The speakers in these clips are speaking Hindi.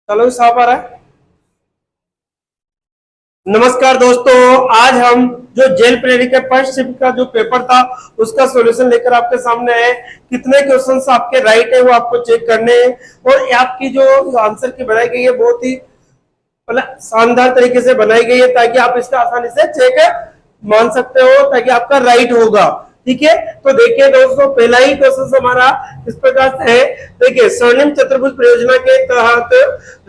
चलो साफ आ रहा है। नमस्कार दोस्तों, आज हम जो जेल प्रेरी के फर्स्ट शिफ्ट का जो पेपर था उसका सॉल्यूशन लेकर आपके सामने है। कितने क्वेश्चंस आपके राइट है वो आपको चेक करने हैं और आपकी जो आंसर की बनाई गई है बहुत ही मतलब शानदार तरीके से बनाई गई है ताकि आप इसका आसानी से चेक मान सकते हो ताकि आपका राइट होगा। ठीक है, तो देखिए दोस्तों, पहला ही क्वेश्चन हमारा इस प्रकार से है। देखिए, स्वर्णिम चतुर्भुज परियोजना के तहत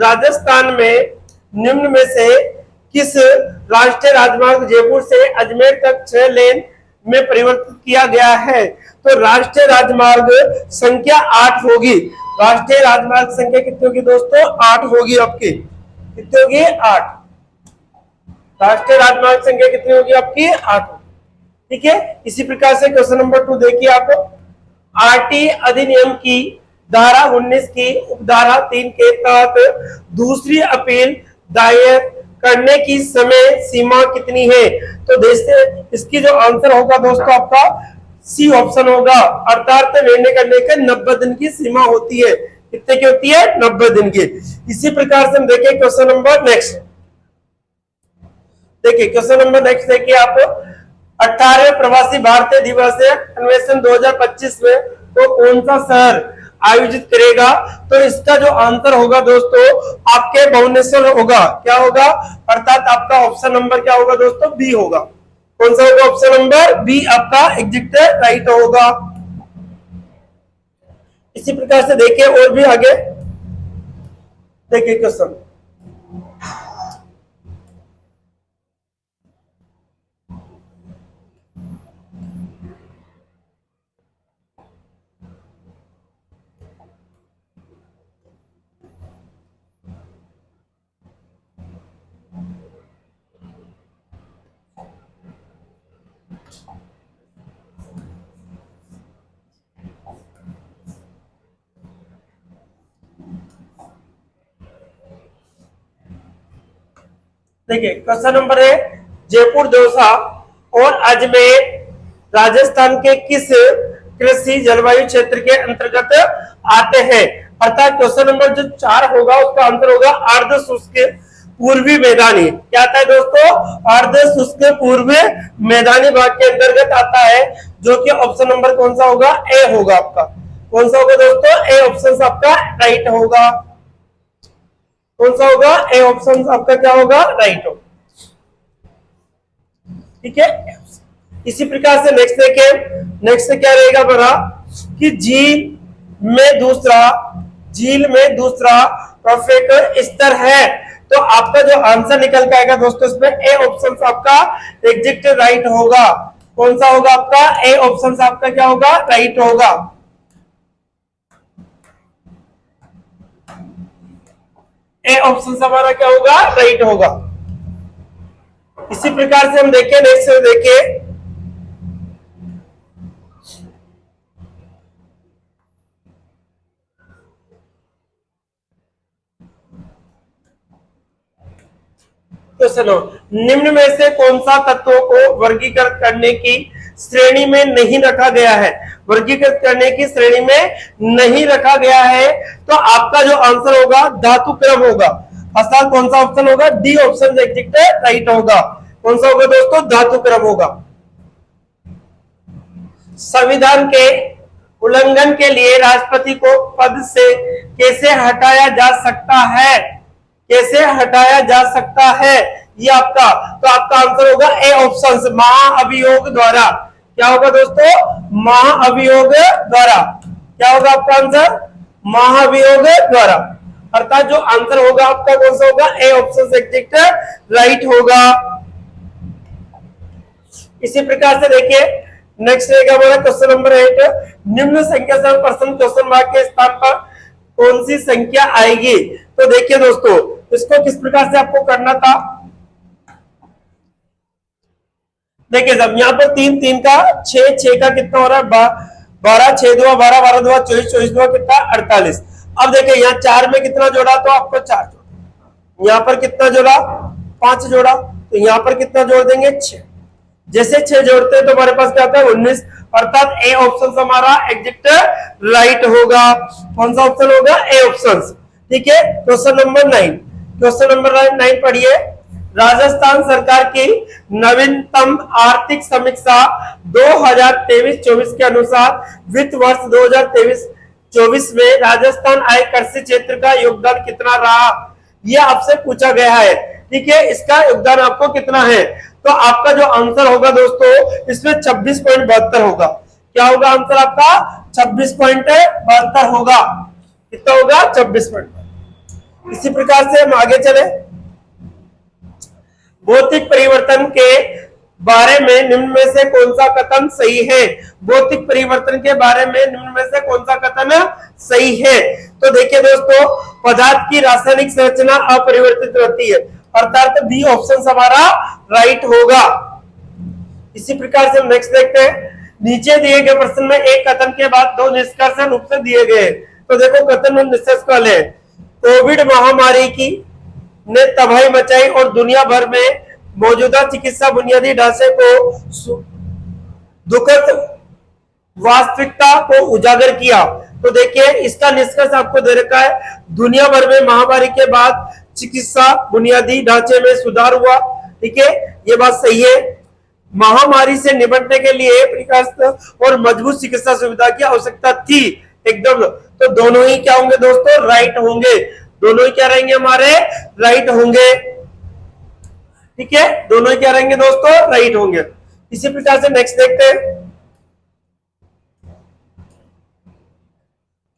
राजस्थान में निम्न में से किस राष्ट्रीय राजमार्ग जयपुर से अजमेर तक 6 लेन में परिवर्तित किया गया है? तो राष्ट्रीय राजमार्ग संख्या 8 होगी। राष्ट्रीय राजमार्ग संख्या कितनी होगी दोस्तों? 8 होगी। आपकी कितनी होगी? 8। राष्ट्रीय राजमार्ग संख्या कितनी होगी आपकी? 8। ठीक है, इसी प्रकार से क्वेश्चन नंबर 2 देखिए आप। आरटी अधिनियम की धारा 19 की उपधारा 3 के तहत दूसरी अपील दायर करने की समय सीमा कितनी है? तो देखते इसकी जो आंसर होगा दोस्तों आपका सी ऑप्शन होगा, अर्थात निर्णय करने के 90 दिन की सीमा होती है। कितने की होती है? 90 दिन की। इसी प्रकार से हम देखें क्वेश्चन नंबर नेक्स्ट। देखिए क्वेश्चन नंबर नेक्स्ट देखिए आप। 18वें प्रवासी भारतीय दिवस अन्वेषण 2025 में तो कौन सा शहर आयोजित करेगा? तो इसका जो आंसर होगा दोस्तों आपके भुवनेश्वर होगा। क्या होगा? अर्थात आपका ऑप्शन नंबर क्या होगा दोस्तों? बी होगा। कौन सा होगा? ऑप्शन नंबर बी आपका एग्जैक्ट राइट होगा। इसी प्रकार से देखिए और भी आगे देखिए क्वेश्चन। देखिए क्वेश्चन नंबर है, जयपुर दौसा और अजमेर राजस्थान के किस कृषि जलवायु क्षेत्र के अंतर्गत आते हैं? अर्थात क्वेश्चन नंबर जो 4 होगा उसका आंसर होगा अर्ध शुष्क पूर्वी मैदानी। क्या आता है दोस्तों? अर्ध शुष्क पूर्वी मैदानी भाग के अंतर्गत आता है, जो कि ऑप्शन नंबर कौन सा होगा? ए होगा आपका। कौन सा होगा दोस्तों? ए ऑप्शन आपका राइट होगा। कौन सा होगा? ए ऑप्शन आपका क्या होगा? राइट होगा। ठीक है, इसी प्रकार से नेक्स्ट देखिए। नेक्स्ट क्या रहेगा बड़ा कि झील में दूसरा परफेक्ट स्तर है। तो आपका जो आंसर निकल के आएगा दोस्तों इसमें ए ऑप्शन आपका एग्जैक्ट राइट होगा। कौन सा होगा आपका? ए ऑप्शन आपका क्या होगा? राइट होगा। ए ऑप्शन हमारा क्या होगा? राइट होगा। इसी प्रकार से हम देखें नेक्स्ट देखिए। तो सुनो, निम्न में से कौन सा तत्वों को वर्गीकृत करने की श्रेणी में नहीं रखा गया है? वर्गीकृत करने की श्रेणी में नहीं रखा गया है तो आपका जो आंसर होगा धातु क्रम होगा। अर्थात कौन सा ऑप्शन होगा? डी ऑप्शन एग्जैक्ट राइट होगा। कौन सा होगा दोस्तों? धातु क्रम होगा। संविधान के उल्लंघन के लिए राष्ट्रपति को पद से कैसे हटाया जा सकता है? कैसे हटाया जा सकता है ये आपका, तो आपका आंसर होगा ए ऑप्शन महाअभियोग द्वारा। क्या होगा दोस्तों? महाअभियोग द्वारा। क्या होगा आपका आंसर? महाअभियोग द्वारा। अर्थात जो आंसर होगा आपका कौन सा होगा? ए ऑप्शन एग्जैक्ट राइट होगा। इसी प्रकार से देखिए नेक्स्ट रहेगा हमारा क्वेश्चन नंबर 8। निम्न संख्या से प्रश्न क्वेश्चन मार्क के स्थान पर कौन सी संख्या आएगी? तो देखिए दोस्तों इसको किस प्रकार से आपको करना था। देखिए जब यहाँ पर 3 3 का 6 का कितना हो रहा है? 12 6 2 12 12 2 24 24 2 कितना? 48। अब देखिए यहाँ 4 में कितना जोड़ा? तो आपको 4 जोड़ा। यहाँ पर कितना जोड़ा? 5 जोड़ा। तो यहाँ पर कितना जोड़ देंगे? 6। जैसे 6 जोड़ते हैं तो हमारे पास क्या आता है? 19। अर्थात ए ऑप्शन हमारा एग्जैक्ट राइट होगा। कौन सा ऑप्शन होगा? A option. ठीक है। क्वेश्चन नंबर 9, क्वेश्चन नंबर 9 पढ़िए। राजस्थान सरकार की नवीनतम आर्थिक समीक्षा 2023-24 के अनुसार वित्त वर्ष 2023-24 में राजस्थान आय कृषि क्षेत्र का योगदान कितना रहा, यह आपसे पूछा गया है। ठीक है, इसका योगदान आपको कितना है, तो आपका जो आंसर होगा दोस्तों इसमें 26.72 होगा। क्या होगा आंसर आपका? 26.72 होगा। कितना होगा? 26। इसी प्रकार से हम आगे चले। भौतिक परिवर्तन के बारे में निम्न में से कौन सा कथन सही है? भौतिक परिवर्तन के बारे में निम्न में से कौन सा कथन सही है? तो देखिए दोस्तों, पदार्थ की रासायनिक संरचना अपरिवर्तित रहती है, अर्थात बी ऑप्शन हमारा राइट होगा। इसी प्रकार से हम नेक्स्ट देखते हैं। नीचे दिए गए प्रश्न में एक कथन के बाद दो निष्कर्ष रूप से दिए गए। तो देखो कथन और निष्कर्ष वाले। कोविड महामारी की ने तबाही मचाई और दुनिया भर में मौजूदा चिकित्सा बुनियादी ढांचे को दुखद वास्तविकता को उजागर किया। तो देखिए इसका निष्कर्ष आपको दे रखा है, दुनिया भर में महामारी के बाद चिकित्सा बुनियादी ढांचे में सुधार हुआ। ठीक है, ये बात सही है। महामारी से निपटने के लिए प्रकाशित और मजबूत चिकित्सा सुविधा की आवश्यकता थी, एकदम। तो दोनों ही क्या होंगे दोस्तों? राइट होंगे। दोनों ही क्या रहेंगे? हमारे राइट होंगे। ठीक है, दोनों ही क्या रहेंगे दोस्तों? राइट होंगे। इसी प्रकार से नेक्स्ट देखते हैं।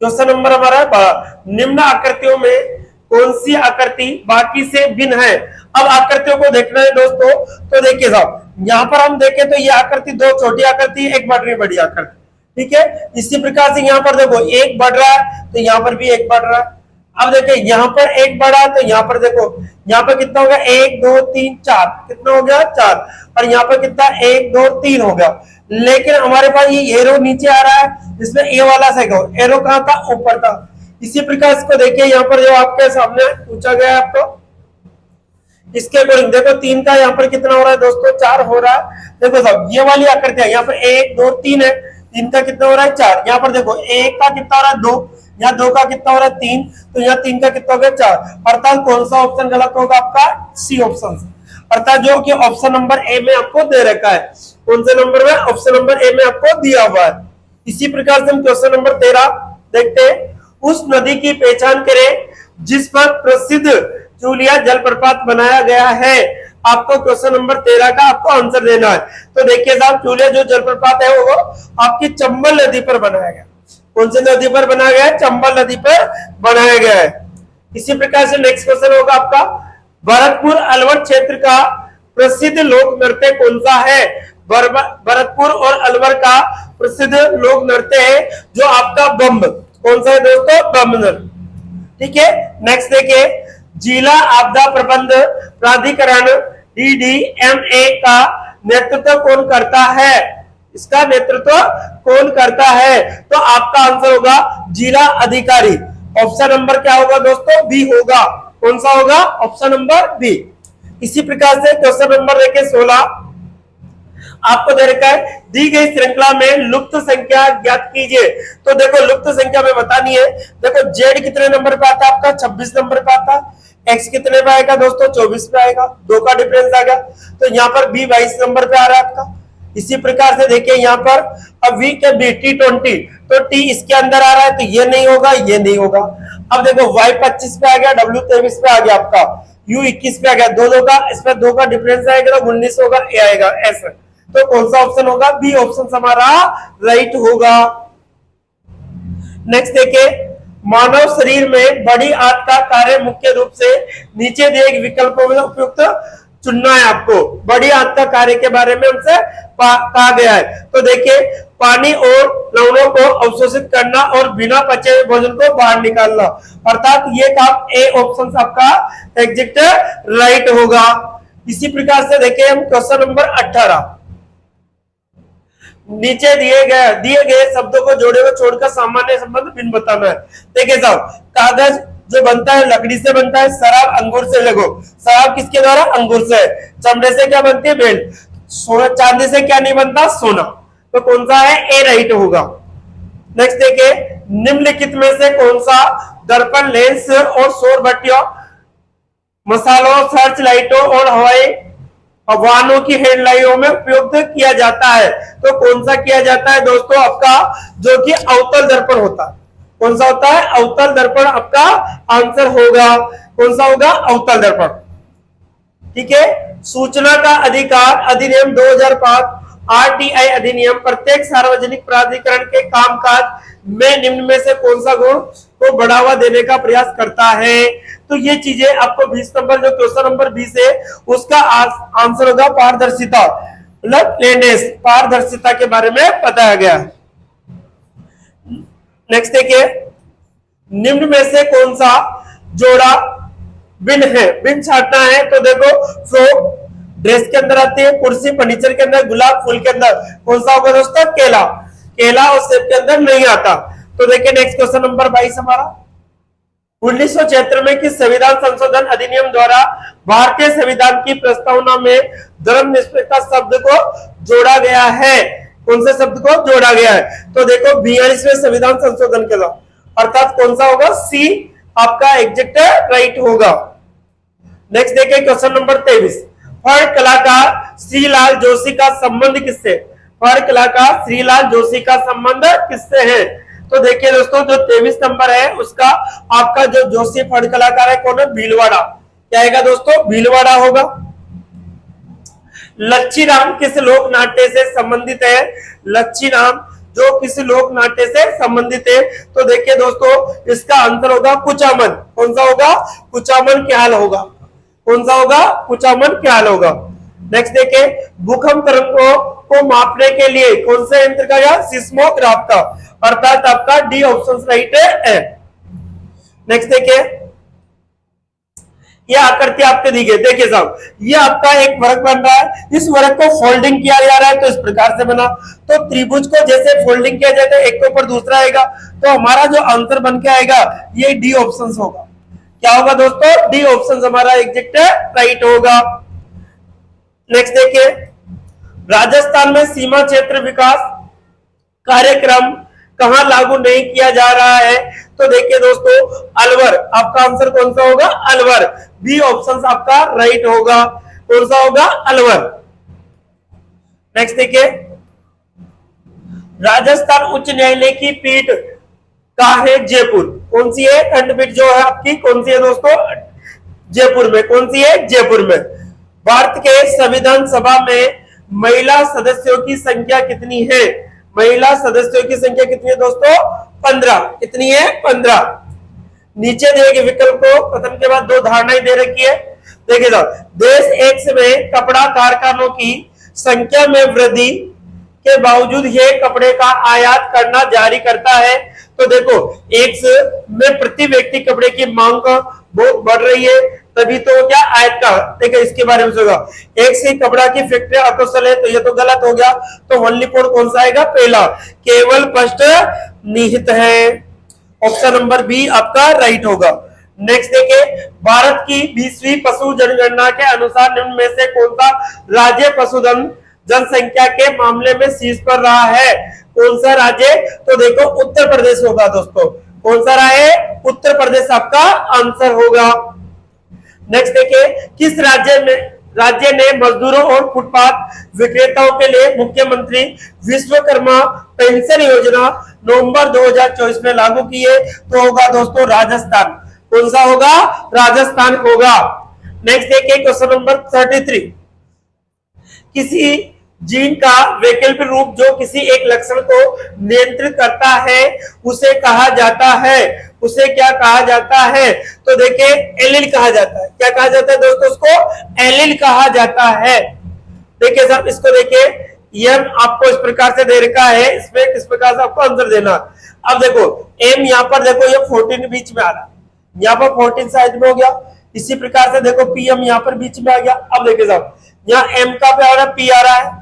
क्वेश्चन नंबर हमारा, निम्न आकृतियों में कौन सी आकृति बाकी से भिन्न है? अब आकृतियों को देखना है दोस्तों। तो देखिए साहब, यहां पर हम देखें तो ये आकृति दो छोटी आकृति, एक बढ़ रही बड़ी आकृति। ठीक है, इसी प्रकार से यहाँ पर देखो एक बढ़ रहा है तो यहाँ पर भी एक बढ़ रहा है। अब देखिए यहाँ पर एक बढ़ा तो यहाँ पर देखो, यहाँ पर कितना हो गया? 1 2 3 4, कितना हो गया? 4। और यहाँ पर कितना? 1 2 3 हो गया। लेकिन हमारे पास ये एरो नीचे आ रहा है, इसमें ए वाला सेकंड एरो कहाँ था? ऊपर था। इसी प्रकार इसको देखिए, यहाँ पर जो आपके सामने पूछा गया है आपको, इसके अकॉर्डिंग देखो 3 का यहाँ पर कितना हो रहा है दोस्तों? 4 हो रहा है। देखो साहब ये वाली आकृति है, यहाँ पर 1 2 3 है, 3 का कितना हो रहा है? 4। यहाँ पर देखो 1 का कितना हो रहा है? 2, यहाँ 2 का कितना हो रहा है? 3, तो यहाँ 3 का कितना हो गया? 4। अर्थात कौन सा ऑप्शन गलत होगा आपका? C option. अर्थात जो कि ऑप्शन नंबर ए में आपको दे रखा है। कौन से नंबर में? ऑप्शन नंबर ए में आपको दिया हुआ है। इसी प्रकार से हम क्वेश्चन नंबर 13 देखते हैं। उस नदी की पहचान करें जिस पर प्रसिद्ध चूलिया जलप्रपात बनाया गया है। आपको क्वेश्चन नंबर 13 का आपको आंसर देना है। तो देखिए साहब, चूलिया जो जलप्रपात है वो आपकी चंबल नदी पर बनाया गया। कौन सी नदी पर बनाया गया है? चंबल नदी पर बनाया गया है। इसी प्रकार से नेक्स्ट क्वेश्चन होगा आपका, भरतपुर अलवर क्षेत्र का प्रसिद्ध लोक नृत्य कौन सा है? भरतपुर और अलवर का प्रसिद्ध लोक नृत्य है जो आपका बम्ब। कौन सा है दोस्तों? बम्ब नृत्य। ठीक है, नेक्स्ट देखिए, जिला आपदा प्रबंध प्राधिकरण DDMA का नेतृत्व कौन करता है? इसका नेतृत्व कौन करता है? तो आपका आंसर होगा जिला अधिकारी। ऑप्शन नंबर क्या होगा दोस्तों? बी होगा। कौन सा होगा? Option number B. इसी प्रकार से क्वेश्चन नंबर देखिए 16 आपको दे रखा है, दी गई श्रृंखला में लुप्त संख्या ज्ञात कीजिए। तो देखो लुप्त संख्या में बतानी है। देखो जेड कितने नंबर पे आता है आपका? 26 नंबर पे आता है। एक्स कितने पे आएगा दोस्तों? 24 पे आएगा। 2 का डिफरेंस आ गया। तो यहाँ पर बी 22 नंबर पे आ रहा है आपका। इसी प्रकार से देखिए यहाँ पर अब वी के बी T20, तो टी इसके अंदर आ रहा है तो ये नहीं होगा, ये नहीं होगा। अब देखो y 25 पे आ गया, w 23 पे आ गया आपका, u 21 पे आ गया। दो का इसमें 2 का डिफरेंस आएगा तो 19 होगा, ए आएगा ऐसा। तो कौन सा ऑप्शन होगा? बी ऑप्शन हमारा राइट होगा। नेक्स्ट देखिए, मानव शरीर में बड़ी आंत का कार्य मुख्य रूप से नीचे दिए विकल्पों में उपयुक्त चुनना है आपको। बड़ी आंत का कार्य के बारे में हमसे कहा गया है। तो देखिए, पानी और लवणों को अवशोषित करना और बिना पचे हुए भोजन को बाहर निकालना। अर्थात ये काम ए ऑप्शन आपका एग्जैक्ट राइट होगा। इसी प्रकार से देखिए हम क्वेश्चन नंबर 18, नीचे दिए गए शब्दों को जोड़े हुए छोड़कर सामान्य संबंध भिन्न बताना है। देखिए साहब, कागज जो बनता है लकड़ी से बनता है, शराब अंगूर से। लगो शराब किसके द्वारा? अंगूर से। चमड़े से क्या बनती है? बेल्ट। सोना चांदी से क्या नहीं बनता? सोना। तो कौन सा है? ए राइट होगा। नेक्स्ट देखिए, निम्नलिखित में से कौन सा दर्पण, लेंस और सौर भट्टियों, मसालों, सर्च लाइटों और हवाई वाहनों की हेडलाइटों में उपयोग किया जाता है। तो कौन सा किया जाता है दोस्तों? आपका जो कि अवतल दर्पण होता है। कौन सा होता है? अवतल दर्पण आपका आंसर होगा। कौन सा होगा? अवतल दर्पण। ठीक है। सूचना का अधिकार अधिनियम 2005 आरटीआई अधिनियम प्रत्येक सार्वजनिक प्राधिकरण के कामकाज में निम्न में से कौन सा गुण को बढ़ावा देने का प्रयास करता है? तो ये चीजें आपको 20 नंबर जो क्वेश्चन नंबर 20 है उसका आंसर होगा पारदर्शिता, मतलब प्लेनेस, पारदर्शिता के बारे में बताया गया। नेक्स्ट देखिए, निम्न में से कौन सा जोड़ा बिन है? बिन छाटना है तो देखो फ्रॉक ड्रेस के अंदर आती है, कुर्सी फर्नीचर के अंदर, गुलाब फूल के अंदर। कौन सा होगा दोस्तों? केला। केला और सेब के अंदर नहीं आता। तो देखिए नेक्स्ट क्वेश्चन नंबर 22 हमारा, 1976 में किस संविधान संशोधन अधिनियम द्वारा भारतीय संविधान की प्रस्तावना में धर्मनिरपेक्षता शब्द को जोड़ा गया है? कौन से शब्द को जोड़ा गया है? तो देखो 42वें संविधान संशोधन के द्वारा, अर्थात कौन सा होगा? सी आपका एग्जैक्ट राइट होगा। नेक्स्ट देखिए क्वेश्चन नंबर 23, फड़ कलाकार श्रीलाल जोशी का संबंध किससे? फड़ कलाकार श्रीलाल जोशी का संबंध किससे है? तो देखिए दोस्तों जो 23 नंबर है उसका आपका जो जोशी फड़ कलाकार है कौन है? भीलवाड़ा। क्या आएगा दोस्तों? भीलवाड़ा होगा। लच्छी राम किस लोक नाट्य से संबंधित है? लच्छी राम जो किस लोक नाट्य से संबंधित है? तो देखिए दोस्तों इसका आंसर होगा कुचामन। कौन सा होगा? कुचामन ख्याल होगा। कौन सा होगा? कुचामन ख्याल होगा। नेक्स्ट देखिए, भूकंप तरंगों को मापने के लिए कौन सा यंत्र का? या सिस्मोग्राफ का, अर्थात आपका डी ऑप्शन राइट है। नेक्स्ट देखिए, ये आकृति आपके दी गई, देखिए साहब ये आपका एक वर्ग बन रहा है, इस वर्ग को फोल्डिंग किया जा रहा है तो इस प्रकार से बना। तो त्रिभुज को जैसे फोल्डिंग किया जाता है एक के ऊपर दूसरा आएगा, तो हमारा जो आंसर बन के आएगा ये डी ऑप्शन होगा। क्या होगा दोस्तों? डी ऑप्शन हमारा एग्जैक्ट राइट होगा। नेक्स्ट देखिए, राजस्थान में सीमा क्षेत्र विकास कार्यक्रम कहां लागू नहीं किया जा रहा है? तो देखिए दोस्तों अलवर, आपका आंसर कौन सा होगा? अलवर। बी ऑप्शन आपका राइट होगा। कौन सा होगा? अलवर। नेक्स्ट देखिए, राजस्थान उच्च न्यायालय की पीठ कहां है? जयपुर। कौन सी है? खंडपीठ जो है आपकी कौन सी है दोस्तों? जयपुर में। कौन सी है? जयपुर में। भारत के संविधान सभा में महिला सदस्यों की संख्या कितनी है? महिला सदस्यों की संख्या कितनी है दोस्तों? 15। कितनी है? 15। नीचे दिए गए विकल्प को प्रथम के बाद दो धारणाएं दे रखी है। देखिए देश एक्स में कपड़ा कारखानों की संख्या में वृद्धि के बावजूद ये कपड़े का आयात करना जारी करता है। तो देखो एक्स में प्रति व्यक्ति कपड़े की मांग बहुत बढ़ रही है, तभी तो क्या आयत का। देखिए इसके बारे में होगा, एक से कपड़ा की फैक्ट्री अकुशल है तो ये तो गलत हो गया। तो ओनली कोड कौन सा आएगा? पहला, केवल स्पष्ट निहित है। ऑप्शन नंबर बी आपका राइट होगा। नेक्स्ट देखिए, भारत की 20वीं पशु जनगणना के अनुसार निम्न में से कौन सा राज्य पशुधन जनसंख्या के मामले में शीर्ष पर रहा है? कौन सा राज्य? तो देखो उत्तर प्रदेश होगा दोस्तों। कौन सा रहा है? उत्तर प्रदेश आपका आंसर होगा। नेक्स्ट देखिए, किस राज्य ने मजदूरों और फुटपाथ विक्रेताओं के लिए मुख्यमंत्री विश्वकर्मा पेंशन योजना नवंबर 2024 में लागू की है? तो होगा दोस्तों राजस्थान। कौन सा होगा? राजस्थान होगा। नेक्स्ट देखिए क्वेश्चन नंबर 33, किसी जीन का वैकल्पिक रूप जो किसी एक लक्षण को नियंत्रित करता है उसे कहा जाता है? उसे क्या कहा जाता है? तो देखिए एलील कहा जाता है। क्या कहा जाता है दोस्तों? उसको एलील कहा जाता है। देखिए साहब इसको देखिए, यह आपको इस प्रकार से दे रखा है, इसमें किस प्रकार से आपको आंसर देना। अब देखो एम यहाँ पर देखो ये 14 बीच में आ रहा, यहाँ पर 14 साइड में हो गया। इसी प्रकार से देखो पीएम यहाँ पर बीच में आ गया। अब देखिए साहब यहाँ एम का पे आ रहा है, पी आ रहा है,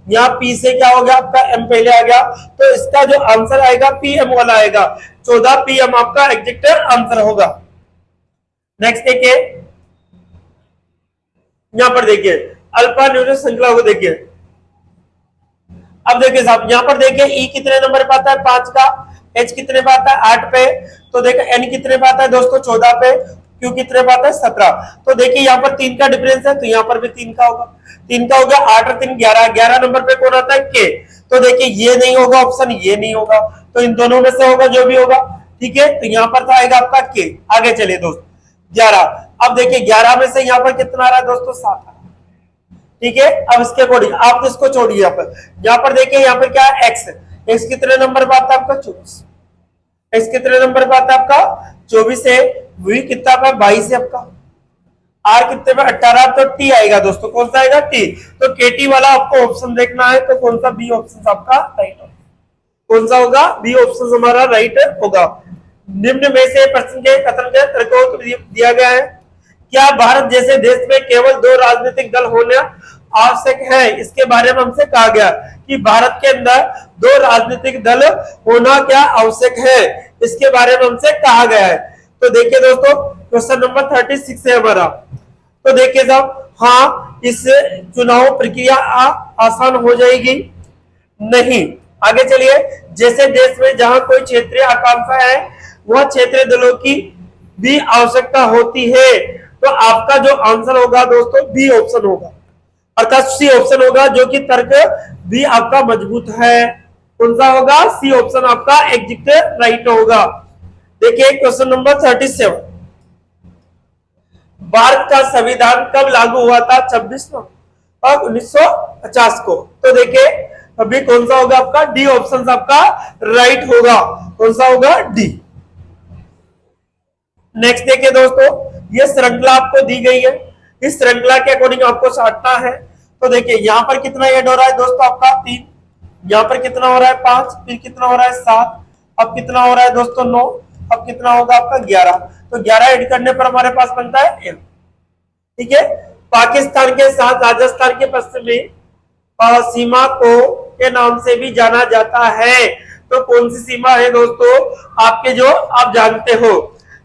यहाँ पी से क्या हो गया आपका? एम पहले आ गया। तो इसका जो आंसर आएगा पीएम वाला आएगा। 14 पीएम आपका एग्जैक्ट आंसर होगा। नेक्स्ट देखिए, यहां पर देखिए अल्फा न्यूटन श्रृंखला को देखिए। अब देखिए साहब यहां पर देखिए ई कितने नंबर पर आता है? 5 का, H कितने पे आता है 8 पे, तो देखो N कितने पे आता है दोस्तों 14 पे, Q कितने पे आता है 17। तो देखिए यहाँ पर 3 का डिफरेंस है, तो यहाँ पर भी 3 का होगा, 3 का हो गया, 8 और 3 11, 11 नंबर पे कौन आता है K। तो देखिए ये नहीं होगा ऑप्शन, ये नहीं होगा, तो इन दोनों में से होगा जो भी होगा, ठीक है। तो यहाँ पर तो आएगा आपका K। आगे चलिए दोस्त 11, अब देखिए 11 में से यहाँ पर कितना आ रहा है दोस्तों 7 आ रहा है, ठीक है। अब इसके अकॉर्डिंग आप इसको छोड़िए, यहाँ पर देखिए यहाँ पर क्या है X, X कितने नंबर पे आता है आपका 24, X कितने नंबर पे आता है आपका 24 है, V कितना पे 22 है आपका, R कितने पे 18, तो T आएगा दोस्तों, कौन सा आएगा T। तो KT वाला आपको ऑप्शन देखना है, तो कौन सा बी ऑप्शन आपका राइट होगा, कौन सा होगा बी ऑप्शन हमारा राइट होगा। निम्न में से प्रश्न के कथन के तर्कों दिया गया है, क्या भारत जैसे देश में केवल 2 राजनीतिक दल होना आवश्यक है, इसके बारे में हमसे कहा गया कि भारत के अंदर 2 राजनीतिक दल होना क्या आवश्यक है, इसके बारे में हमसे कहा गया है। तो देखिए दोस्तों क्वेश्चन नंबर 36 है हमारा, तो देखिए साहब, हाँ इस चुनाव प्रक्रिया आसान हो जाएगी, नहीं। आगे चलिए, जैसे देश में जहां कोई क्षेत्रीय आकांक्षा है वह क्षेत्रीय दलों की भी आवश्यकता होती है, तो आपका जो आंसर होगा दोस्तों बी ऑप्शन होगा, अर्थात सी ऑप्शन होगा, जो कि तर्क भी आपका मजबूत है। कौन सा होगा, सी ऑप्शन आपका एग्जैक्ट राइट होगा। देखिए क्वेश्चन नंबर 37, भारत का संविधान कब लागू हुआ था 26 नवंबर 1950 को, तो देखिए अभी कौन सा होगा आपका डी ऑप्शन आपका राइट होगा, कौन सा होगा डी। नेक्स्ट देखिए दोस्तों, ये श्रृंखला आपको दी गई है, इस श्रृंखला के अकॉर्डिंग आपको साधना है। तो देखिए यहाँ पर कितना ऐड हो रहा है दोस्तों आपका 3, यहाँ पर कितना हो रहा है 5, फिर कितना हो रहा है 7, अब कितना हो रहा है दोस्तों 9, अब कितना होगा आपका 11, तो 11 ऐड करने पर हमारे पास बनता है 1, ठीक है। पाकिस्तान के साथ राजस्थान के पश्चिमी सीमा को के नाम से भी जाना जाता है, तो कौन सी सीमा है दोस्तों आपके, जो आप जानते हो।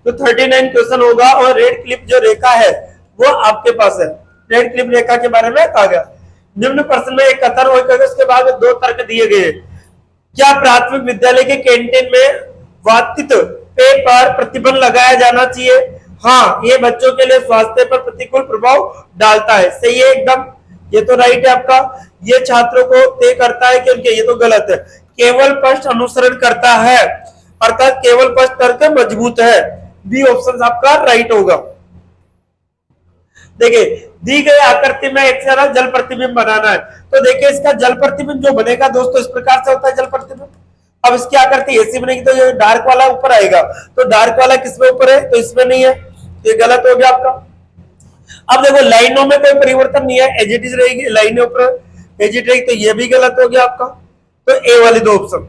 तो 39 क्वेश्चन होगा, और रेड क्लिप जो रेखा है वो आपके पास है, रेड क्लिप रेखा के बारे में कहा गया। निम्न प्रश्न में एक कथन और उसके बाद 2 तर्क दिए गए, क्या प्राथमिक विद्यालय के कैंटीन में वातित पेय पर प्रतिबंध लगाया जाना चाहिए, हाँ ये बच्चों के लिए स्वास्थ्य पर प्रतिकूल प्रभाव डालता है, सही है एकदम, ये तो राइट है आपका। ये छात्रों को तय करता है कि उनके, ये तो गलत है, केवल पृष्ठ अनुसरण करता है, अर्थात केवल पृष्ठ तर्क मजबूत है, बी ऑप्शन आपका राइट होगा। देखिए दी गई आकृति में एक सारा जल प्रतिबिंब बनाना है, तो देखिए इसका जल प्रतिबिंब जो बनेगा दोस्तों इस प्रकार से होता है जल प्रतिबिंब। अब इसकी आकृति ऐसी बनेगी, तो ये डार्क वाला ऊपर आएगा, तो डार्क वाला किसमें ऊपर है, तो इसमें नहीं है, तो ये गलत हो गया आपका। अब देखो लाइनों में कोई परिवर्तन नहीं है, एज इट इज रहेगी, लाइनें ऊपर एज इट रहेगी, तो ये भी गलत हो गया आपका, तो ए वाली 2 ऑप्शन।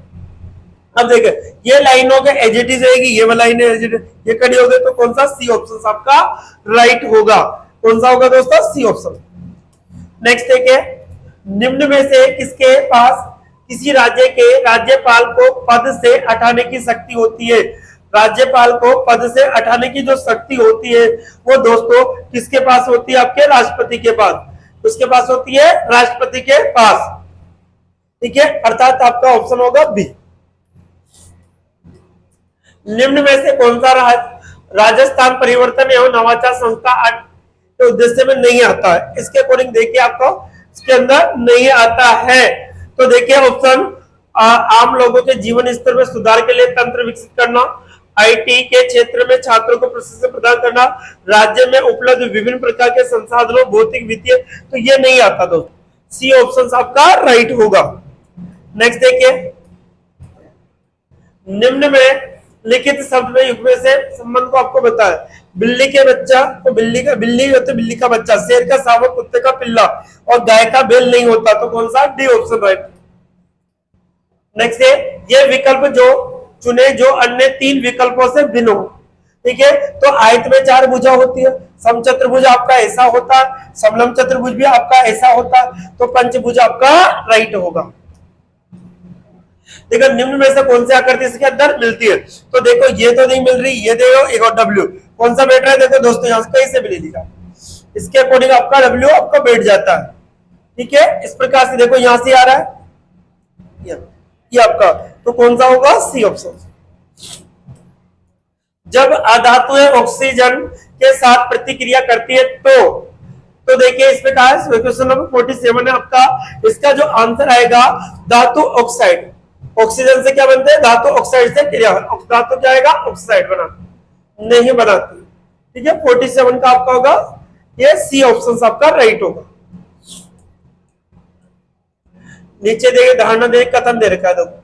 अब देखिए ये लाइनों के एज इट इज रहेगी, ये वाला लाइन एज इट, ये खड़ी हो गई, तो कौन सा सी ऑप्शन आपका राइट होगा, कौन सा होगा दोस्तों सी ऑप्शन। नेक्स्ट देखिए, निम्न में से किसके पास किसी राज्य के राज्यपाल को पद से हटाने की शक्ति होती है, राज्यपाल को पद से हटाने की जो शक्ति होती है वो दोस्तों किसके पास होती है, आपके राष्ट्रपति के पास, उसके पास होती है राष्ट्रपति के पास, ठीक है, अर्थात आपका ऑप्शन होगा बी। निम्न में से कौन सा राजस्थान परिवर्तन एवं नवाचार संस्था के उद्देश्य में नहीं आता है, इसके अकॉर्डिंग देखिए आपको इसके अंदर नहीं आता है, तो देखिए ऑप्शन आम लोगों के जीवन स्तर में सुधार के लिए तंत्र विकसित करना, आईटी के क्षेत्र में छात्रों को प्रशिक्षण प्रदान करना, राज्य में उपलब्ध विभिन्न प्रकार के संसाधनों भौतिक वित्तीय, तो ये नहीं आता दोस्तों, सी ऑप्शन आपका राइट होगा। नेक्स्ट देखिए, निम्न में लिखित शब्द में युग्म से संबंध को आपको बताया, बिल्ली के बच्चा तो बिल्ली होते बिल्ली का बच्चा, शेर का शावक, कुत्ते का पिल्ला और गाय का बैल नहीं होता, तो कौन सा डी ऑप्शन राइट। नेक्स्ट है, ये विकल्प जो चुने जो अन्य 3 विकल्पों से भिन्न हो, ठीक है, तो आयत में 4 भुजा होती है, समचतुर्भुज आपका ऐसा होता है, समलंब चतुर्भुज भी आपका ऐसा होता है, तो पंचभुज आपका राइट होगा। देखो निम्न में से कौन सी आकृति इसके अंदर मिलती है, तो देखो ये तो नहीं मिल रही, ये देखो एक और डब्ल्यू, कौन सा बैठ रहा है देखो दोस्तों, यहाँ से कहीं से भी ले लीजिएगा, इसके अकॉर्डिंग आपका डब्ल्यू आपका बैठ जाता है, ठीक है, इस प्रकार से देखो यहां से आ रहा है ये आपका, तो कौन सा होगा सी ऑप्शन। जब अधातुएं ऑक्सीजन के साथ प्रतिक्रिया करती है तो देखिए इसमें कहा है क्वेश्चन नंबर 47 है आपका। इसका जो आंसर आएगा धातु ऑक्साइड। ऑक्सीजन से क्या बनते हैं? धातु ऑक्साइड से क्रिया। धातु क्या आएगा? ऑक्साइड बना नहीं बनाती। ठीक है, 47 का आपका होगा ये सी ऑप्शन आपका राइट होगा। नीचे देखिए धारणा दे कथन दे रखा है देखो,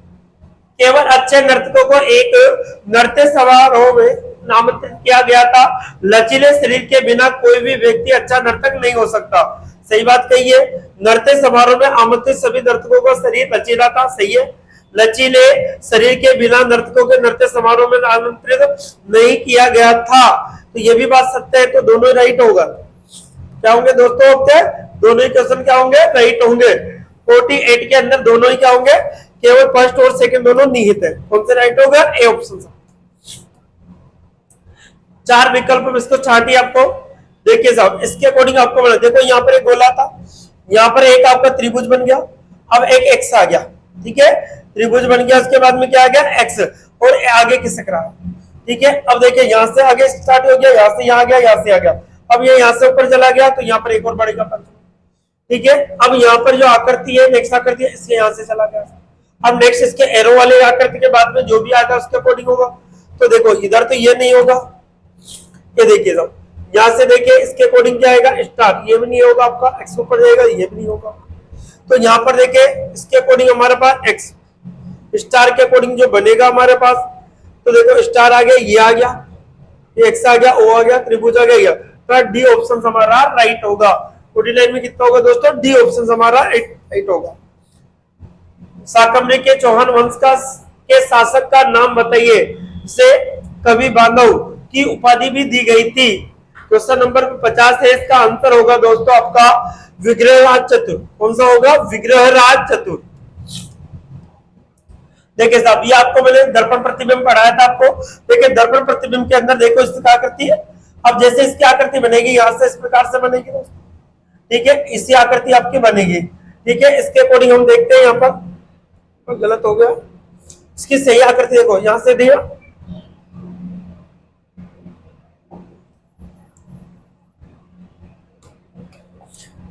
केवल अच्छे नर्तकों को एक नृत्य समारोह में नामांकित किया गया था। लचीले शरीर के बिना कोई भी व्यक्ति अच्छा नर्तक नहीं हो सकता। सही बात कही है। नृत्य समारोह में आमंत्रित सभी नर्तकों का शरीर लचीला था। सही है। लचीले शरीर के बिना नर्तकों के नृत्य समारोह में आमंत्रित नहीं किया गया था। तो ये भी बात सत्य है। तो दोनों राइट होगा। क्या होंगे दोस्तों? दोनों ही क्वेश्चन क्या होंगे? राइट होंगे। 48 के अंदर दोनों ही क्या होंगे? केवल फर्स्ट और सेकंड दोनों निहित है। कौन से राइट होगा? A option. 4 विकल्प में इसको छाटिए आपको। देखिए साहब इसके अकॉर्डिंग आपको बना। देखो यहाँ पर एक गोला था, यहाँ पर एक आपका त्रिभुज बन गया, अब एक एक्स आ गया। ठीक है, त्रिभुज बन गया, उसके बाद में क्या आ गया? एक्स, और आगे खिसक रहा है। ठीक है, अब देखिए यहाँ से आगे स्टार्ट हो गया, यहाँ से यहाँ आ गया, यहाँ से आ गया, अब ये यहाँ से ऊपर चला गया, तो यहाँ पर एक और बढ़ेगा पंच। ठीक है, अब यहाँ पर जो आकृति है, नेक्स्ट आकृति है, इसके यहाँ से चला गया। अब नेक्स्ट इसके एरो वाले आकृति के बाद में जो भी आएगा उसके अकॉर्डिंग होगा। तो देखो इधर तो ये नहीं होगा, ये देखिए साहब यहाँ से देखिए इसके अकॉर्डिंग क्या आएगा? स्टार, ये भी नहीं होगा आपका, एक्स ऊपर जाएगा, ये भी नहीं होगा। तो यहाँ पर देखिए इसके अकॉर्डिंग हमारे पास एक्स, स्टार के अकॉर्डिंग जो बनेगा हमारे पास, तो देखो स्टार आ गया, ये आ गया, ये एक्स आ गया, ओ आ गया, त्रिभुज आ गया। तो डी ऑप्शन हमारा राइट होगा। 49 में कितना होगा दोस्तों? डी ऑप्शन हमारा राइट होगा। शाकंभरी के चौहान वंश का के शासक का नाम बताइए, से कवि बांधव की उपाधि भी दी गई थी। क्वेश्चन नंबर 50 है, इसका आंसर होगा दोस्तों आपका विग्रहराज चतुर। कौन सा होगा? विग्रहराज चतुर। देखिए साहब ये आपको मैंने दर्पण प्रतिबिंब पढ़ाया था आपको। देखिए दर्पण प्रतिबिंब के अंदर देखो इसकी क्या करती है। अब जैसे इसकी आकृति बनेगी, यहां से इस प्रकार से बनेगी दोस्तों। ठीक है, इसी आकृति आपकी बनेगी। ठीक है, इसके अकॉर्डिंग हम देखते हैं यहाँ पर गलत हो गया। इसकी सही आकृति देखो, यहां से दिया,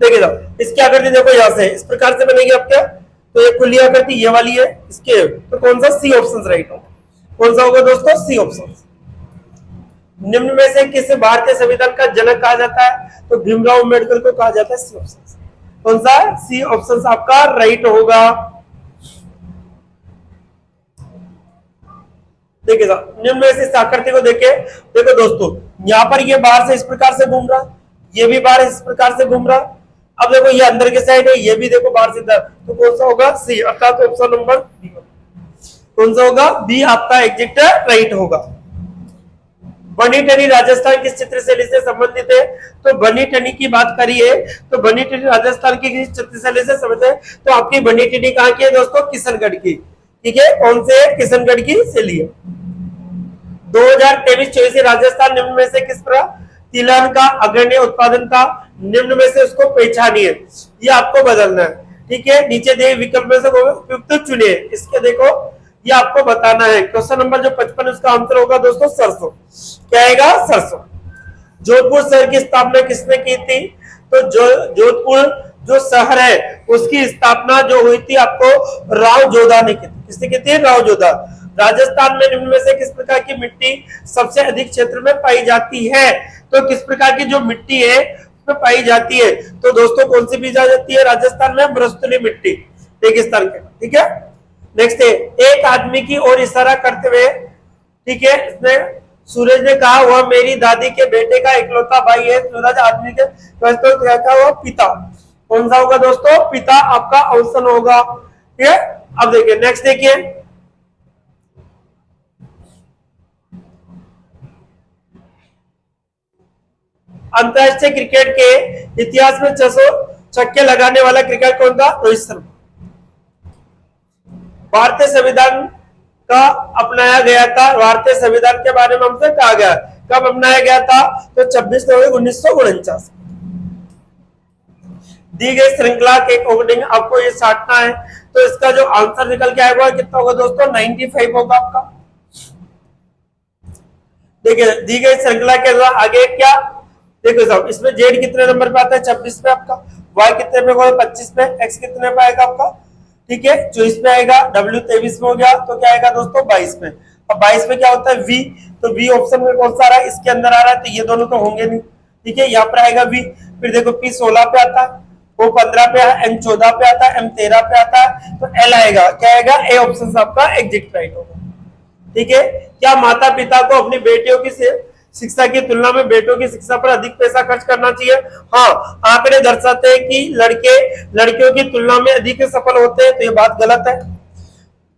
देखिए इसकी आकृति देखो यहां से इस प्रकार से बनेगी आपके। तो ये खुली आकृति ये वाली है इसके, तो कौन सा? सी ऑप्शन राइट होगा। कौन सा होगा दोस्तों? C option. निम्न में से किस भारतीय संविधान का जनक कहा जाता है? तो भीमराव अम्बेडकर को कहा जाता है। C option. कौन सा? सी ऑप्शन आपका राइट होगा। देखिए निम्न में से इस आकृति को देखे, देखो दोस्तों यहाँ पर ये बाहर से इस प्रकार से घूम रहा, ये भी बाहर इस प्रकार से घूम रहा। अब देखो ये अंदर के साइड है, ये भी देखो बाहर से इधर, तो कौन सा होगा? सी, अर्थात ऑप्शन नंबर बी। कौन सा होगा? बी आपका एग्जैक्ट राइट होगा। बनी ठनी राजस्थान किस चित्र शैली से संबंधित है? तो बनी ठनी की बात करिए तो बनी ठनी राजस्थान की किस चित्र शैली से संबंधित है? तो आपकी बनी ठनी कहाँ की है दोस्तों? किशनगढ़ की। ठीक है, कौन से? किशनगढ़ की शैली है। 2023-24 राजस्थान निम्न में से किस प्रकार तिलहन का अग्रणी उत्पादन था? निम्न में से उसको पहचानिए, ये आपको बदलना है। ठीक है, नीचे दिए विकल्प में से उपयुक्त चुनिए। इसके देखो ये आपको बताना है। क्वेश्चन नंबर जो 55 उसका आंसर होगा दोस्तों सरसों। क्या आएगा? सरसों। जोधपुर शहर की स्थापना किसने की थी? तो जोधपुर जो शहर है उसकी स्थापना जो हुई थी आपको राव जोधा ने की थी। किसने की थी? राव जोधा। राजस्थान में निम्न में से किस प्रकार की मिट्टी सबसे अधिक क्षेत्र में पाई जाती है? तो किस प्रकार की जो मिट्टी है उसमें पाई जाती है? तो दोस्तों कौन सी भी जाती है राजस्थान में? मरुस्थलीय मिट्टी, रेगिस्तान के। ठीक है, नेक्स्ट है एक आदमी की ओर इशारा करते हुए, ठीक है, इसने सूरज ने कहा वह मेरी दादी के बेटे का इकलौता भाई है। सूरज आदमी के तो क्या कहा? वह पिता। कौन सा होगा दोस्तों? पिता आपका ऑप्शन होगा। ठीक है, अब देखिए नेक्स्ट देखिए, अंतरराष्ट्रीय क्रिकेट के इतिहास में 600 छक्के लगाने वाला क्रिकेट कौन था? रोहित शर्मा। भारतीय संविधान का अपनाया गया था, भारतीय संविधान के बारे में हमसे कहा गया, कब अपनाया गया था? तो 26 नवंबर 1949। दी गई श्रृंखला के अकॉर्डिंग आपको ये साधना है। तो इसका जो आंसर निकल के आएगा कितना होगा दोस्तों? 95 होगा आपका। देखिए दी गई श्रृंखला के द्वारा आगे क्या, देखो साहब इसमें जेड कितने नंबर पे आता है 26 पे आपका, वाई कितने पे होगा 25 पे, एक्स कितने पे आएगा आपका, ठीक है 24 पे आएगा, डब्ल्यू 23 में हो गया, तो क्या आएगा दोस्तों 22 में। अब 22 में क्या होता है वी, तो वी ऑप्शन में कौन सा आ रहा है, इसके अंदर आ रहा है, तो ये दोनों तो होंगे नहीं, ठीक है यहाँ पर आएगा वी। फिर देखो पी 16 पे आता है, वो 15 पे है, एम 14 पे आता है, एम 13 पे आता है, तो एल आएगा, क्या आएगा ए ऑप्शन आपका एग्जिट राइट होगा, ठीक है। क्या माता पिता को अपनी बेटियों की शिक्षा की तुलना में बेटों की शिक्षा पर अधिक पैसा खर्च करना चाहिए? हाँ, आंकड़े दर्शाते हैं कि लड़के लड़कियों की तुलना में अधिक सफल होते हैं, तो ये बात गलत है।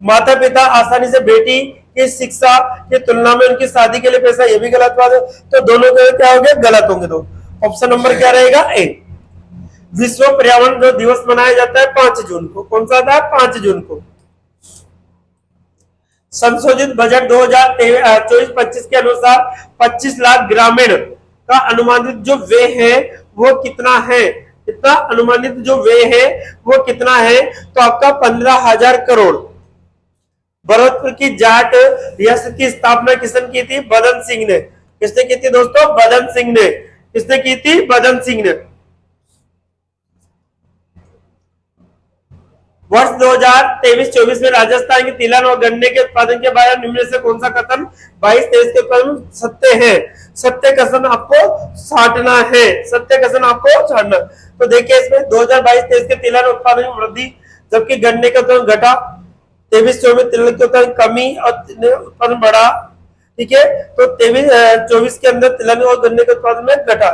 माता पिता आसानी से बेटी की शिक्षा की तुलना में उनकी शादी के लिए पैसा, ये भी गलत बात है, तो दोनों के क्या होंगे, गलत होंगे। दो ऑप्शन नंबर क्या रहेगा ए। विश्व पर्यावरण दिवस मनाया जाता है 5 जून को, कौन सा था 5 जून को। संशोधित बजट 2024-25 के अनुसार 25 लाख ग्रामीण का अनुमानित जो व्यय है वो कितना है, इतना अनुमानित जो व्यय है वो कितना है, तो आपका 15,000 करोड़। भरतपुर की जाट रियासत की स्थापना किसने की थी, बदन सिंह ने। किसने की थी दोस्तों, बदन सिंह ने। किसने की थी, बदन सिंह ने। वर्ष 2023-24 में राजस्थान के तिलहन और गन्ने के उत्पादन के बारे में निम्न से कौन सा कथन 22-23 के उत्पादन सत्य है? सत्य कथन आपको छांटना है, सत्य कथन आपको छांटना। तो देखिए इसमें 2022-23 के तिलहन उत्पादन में वृद्धि, जबकि गन्ने का उत्पादन घटा। 23-24 तिलहन के उत्पादन कमी और उत्पादन बढ़ा, ठीक है। तो 23-24 के अंदर तिलहन और गन्ने के उत्पादन में घटा,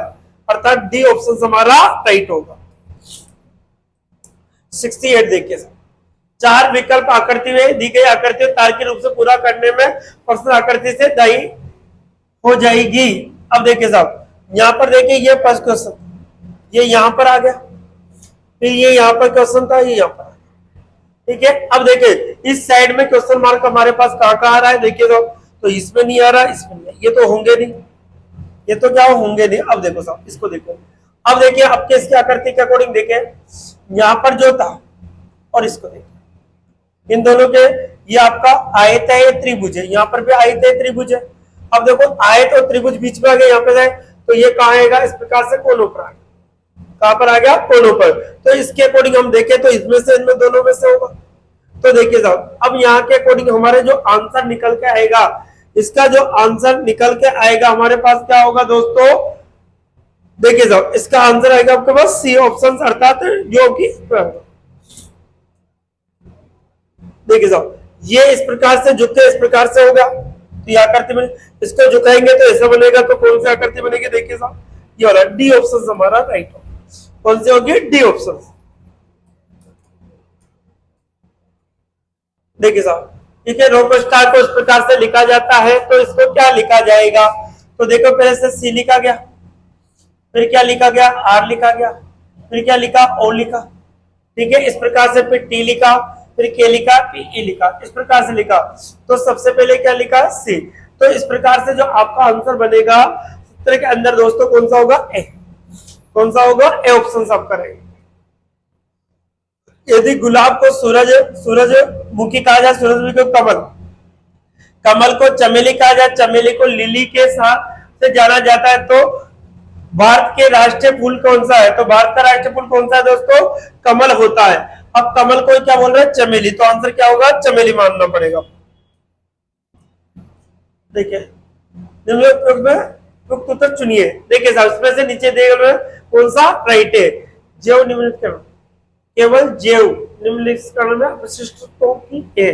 अर्थात डी ऑप्शन हमारा राइट होगा। 68 देखिए, 4 विकल्प आकृति में दी गई आकृति तार्किक रूप से पूरा करने में प्रश्न आकृति से दाई हो जाएगी। अब देखिए साहब यहां पर देखिए ये फर्स्ट क्वेश्चन, ये यहां पर आ गया, फिर ये यहां पर क्वेश्चन था, ये यहां पर, ठीक है। अब देखिए इस साइड में क्वेश्चन मार्क हमारे पास कहां आ रहा है, देखिए तो इसमें नहीं आ रहा, इसमें नहीं, ये तो होंगे नहीं, ये तो क्या होंगे नहीं। अब देखो साहब इसको देखो, अब देखिए आपके इसकी आकृति के अकॉर्डिंग देखें, यहां पर जो था और इसको देखिए, इन दोनों के ये आपका आयत है, ये त्रिभुज है, यहाँ पर भी आयत है त्रिभुज है। अब देखो आयत और त्रिभुज बीच में आ गया, यहाँ पे जाए तो ये कहाँ आएगा, इस प्रकार से कोनों पर आ गया, कहां पर आ गया, कोनों पर। तो इसके अकॉर्डिंग हम देखें तो इसमें से इनमें दोनों में से होगा। तो देखिए साहब अब यहाँ के अकॉर्डिंग हमारे जो आंसर निकल के आएगा, इसका जो आंसर निकल के आएगा हमारे पास क्या होगा दोस्तों, देखिए साहब इसका आंसर आएगा आपके पास सी ऑप्शन, अर्थात जो कि देखिए साहब ये इस प्रकार से झुके, इस प्रकार से होगा, तो यह आकृति में इसको झुकाएंगे तो ऐसा बनेगा, तो कौन सी आकृति बनेगी, देखिए साहब ये वाला डी ऑप्शन हमारा राइट होगा। कौन सी होगी, डी ऑप्शन। देखिए साहब ठीक है, रोको स्टार को इस प्रकार से लिखा जाता है, तो इसको क्या लिखा जाएगा, तो देखो पहले से सी लिखा गया, फिर क्या लिखा गया, आर लिखा गया, फिर क्या लिखा, ओ लिखा, ठीक है। इस प्रकार से फिर टी लिखा, फिर के लिखा, पी ई लिखा, इस प्रकार से लिखा। तो सबसे पहले क्या लिखा, सी। तो इस प्रकार से जो आपका आंसर बनेगा सूत्र के अंदर दोस्तों कौन सा होगा, ए। कौन सा होगा, ए ऑप्शन आपका रहेगा। यदि गुलाब को सूरजमुखी कहा जाए, सूरजमुखी को कमल, कमल को चमेली कहा जाए, चमेली को लिली के साथ से जाना जाता है, तो भारत के राष्ट्रीय फूल कौन सा है, तो भारत का राष्ट्रीय फूल कौन सा है दोस्तों, कमल होता है। अब कमल को क्या बोल रहे हैं, चमेली, तो आंसर क्या होगा, चमेली मानना पड़ेगा। देखिए उत्तर चुनिए, देखिए साहब इसमें से नीचे दिए गए कौन सा राइट है, जैव निम्नलिखित केवल जैव निम्नलिखित में अपशिष्टों की है,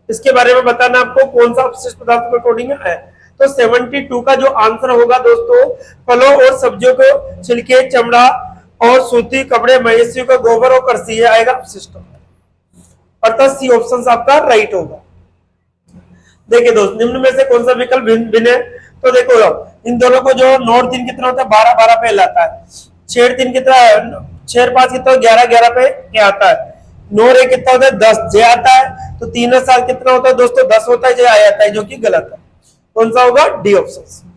इसके बारे में बताना आपको कौन सा अपशिष्ट पदार्थ के अकॉर्डिंग है। तो 72 का जो आंसर होगा दोस्तों, फलों और सब्जियों को छिलके, चमड़ा और सूती कपड़े, मवेशियों का गोबर और करसी आएगा अपशिष्ट, अर्थात सी ऑप्शन आपका राइट होगा। देखिए दोस्त निम्न में से कौन सा विकल्प भिन्न है, तो देखो इन दोनों को जो नोट 3 कितना होता है, 12-12 पे लाता है, छेड़ 3 कितना, 6-5 कितना, 11-11 पे क्या आता है, 9 कितना होता है, 10 जे आता है, तो 3 कितना होता है दोस्तों, 10 होता है, जे आ जाता है, जो कि गलत है। कौन सा होगा, डी ऑप्शन।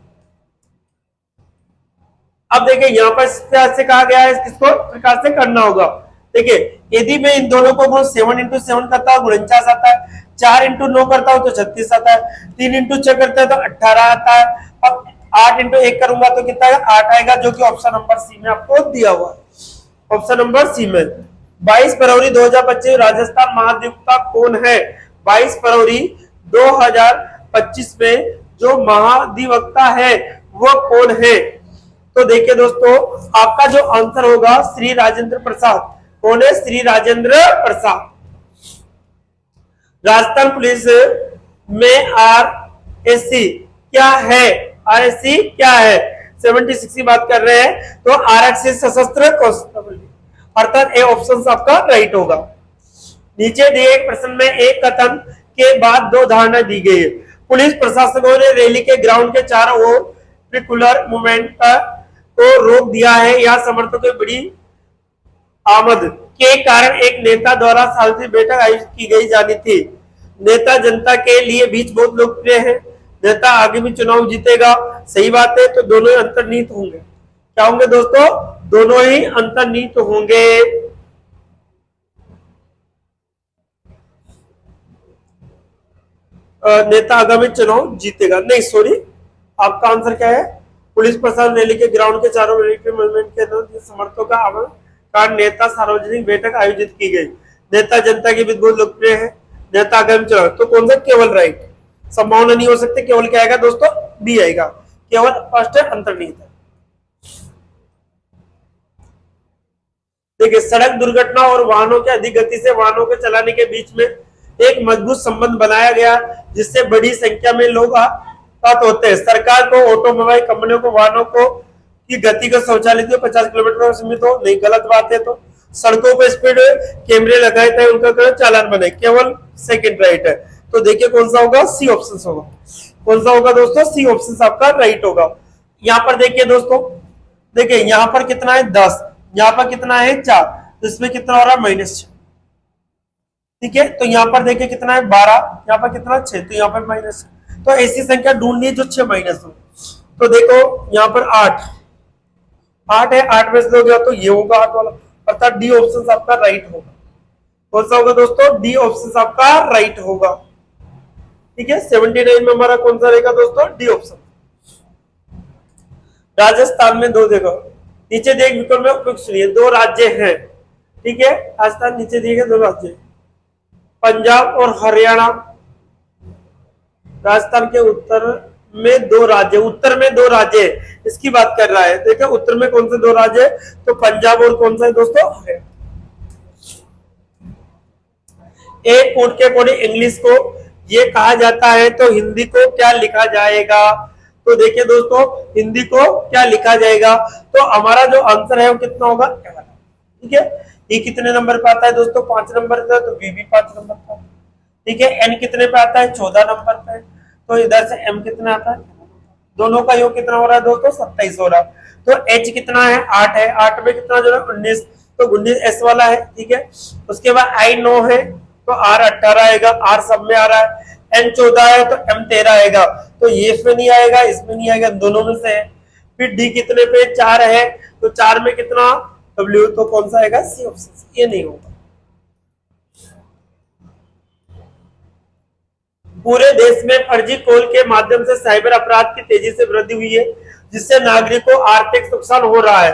अब देखिए यहाँ पर से कहा गया है किसको प्रकार से करना होगा। देखिए यदि मैं इन दोनों को 7 into 7 करता हूँ 49 आता है, 4 into 9 करता हूँ तो 36 आता है, 3 into 6 करता है तो 18 आता है, अब 8 इंटू 1 करूंगा तो कितना आएगा, 8 आएगा, जो कि ऑप्शन नंबर सी में आपको दिया हुआ है, ऑप्शन नंबर सी में। 22 फरवरी 2025 राजस्थान महाधिवक्ता कौन है? 22 फरवरी 2025 में जो महाधिवक्ता है वो कौन है? तो देखिए दोस्तों, आपका जो आंसर होगा श्री राजेंद्र प्रसाद। कौन है? श्री राजेंद्र प्रसाद। राजस्थान पुलिस में आरएससी क्या है? आरएससी क्या है? 76 की बात कर रहे हैं, तो आरक्षित सशस्त्र कांस्टेबल, अर्थात ए ऑप्शन आपका राइट होगा। नीचे दिए एक प्रश्न में एक कथन के बाद दो धारणा दी गई है। पुलिस प्रशासकों ने रैली के ग्राउंड के चारों ओर ट्रिकुलर मूवमेंट को रोक दिया है या समर्थकों की बड़ी आमद के कारण एक नेता द्वारा सार्वजनिक बैठक आयोजित की गई जानी थी। नेता जनता के लिए बीच बहुत लोकप्रिय है। नेता आगे भी चुनाव जीतेगा, सही बात है। तो दोनों ही अंतर्निहित होंगे। क्या होंगे दोस्तों? दोनों ही अंतर्निहित होंगे। नेता आगामी चुनाव जीतेगा, नहीं सॉरी, आपका आंसर क्या है? पुलिस प्रशासन रैली के ग्राउंड के चारों मूवमेंट के समर्थकों का आवाज कारण नेता सार्वजनिक बैठक आयोजित की गई। नेता जनता के बीच बहुत लोकप्रिय है। नेता आगामी चुनाव, तो कौन सा? केवल राइट, संभावना नहीं हो सकती। केवल क्या आएगा दोस्तों? बी आएगा। केवल फर्स्ट है, अंतर्निहित है। देखिए, सड़क दुर्घटना और वाहनों के अधिक गति से वाहनों के चलाने के बीच में एक मजबूत संबंध बनाया गया, जिससे बड़ी संख्या में लोग आहत होते हैं। सरकार को, ऑटोमोबाइल कंपनियों को वाहनों को की गति का स्वचालित 50 किलोमीटर सीमित हो, नहीं, गलत बात है। तो सड़कों पर स्पीड कैमरे लगाए थे, उनका चालान बने, केवल सेकंड राइट है। तो देखिए कौन सा होगा? सी ऑप्शन होगा। कौन सा होगा दोस्तों? सी ऑप्शन आपका राइट होगा। यहाँ पर देखिए दोस्तों, देखिए यहाँ पर कितना है? 10, यहाँ पर कितना है? 4, तो इसमें कितना हो रहा है? -6। ठीक है, तो यहाँ पर देखिए कितना है? 12, यहाँ पर कितना? 6, तो यहाँ पर माइनस। तो ऐसी संख्या ढूंढनी है जो 6 माइनस हो। तो देखो यहाँ पर 8 है, 8 में से दो गया तो ये होगा 8 वाला, अर्थात डी ऑप्शन आपका राइट होगा। कौन सा होगा दोस्तों? डी ऑप्शन आपका राइट होगा। ठीक है, 79 में हमारा कौन सा रहेगा दोस्तों? D option. राजस्थान में 2 जगह, नीचे दिए विकल्प में उपयुक्त सुनिए। 2 राज्य हैं, ठीक है, राजस्थान नीचे दिए गए 2 राज्य, पंजाब और हरियाणा। राजस्थान के उत्तर में 2 राज्य, उत्तर में 2 राज्य, इसकी बात कर रहा है। देखो उत्तर में कौन से 2 राज्य? तो पंजाब और कौन सा है दोस्तों? एक कोड के अकॉर्डिंग इंग्लिश को ये कहा जाता है, तो हिंदी को क्या लिखा जाएगा? तो देखिए दोस्तों, हिंदी को क्या लिखा जाएगा? तो हमारा जो आंसर है वो कितना होगा? ठीक है, ये कितने नंबर पे आता है दोस्तों? 5 नंबर पे, तो बी भी 5 नंबर पे। ठीक है, एन कितने पे आता है? 14 नंबर पे। तो इधर से एम कितना आता है? दोनों का योग कितना हो रहा है दोस्तों? 27 हो रहा है। तो एच कितना है? 8 है, 8 में कितना जो है? 19, तो 19 एस वाला है। ठीक है, उसके बाद आई 9 है, तो आर 18 आएगा, आर सब में आ रहा है। एन 14 है, तो एम 13 आएगा। तो ये इसमें नहीं आएगा, इसमें नहीं आएगा, दोनों में से है। फिर डी कितने पे? 4 है, तो 4 में कितना? डब्ल्यू, तो कौन सा आएगा? सी ऑप्शन, ये नहीं होगा। पूरे देश में फर्जी कॉल के माध्यम से साइबर अपराध की तेजी से वृद्धि हुई है, जिससे नागरिकों को आर्थिक नुकसान हो रहा है।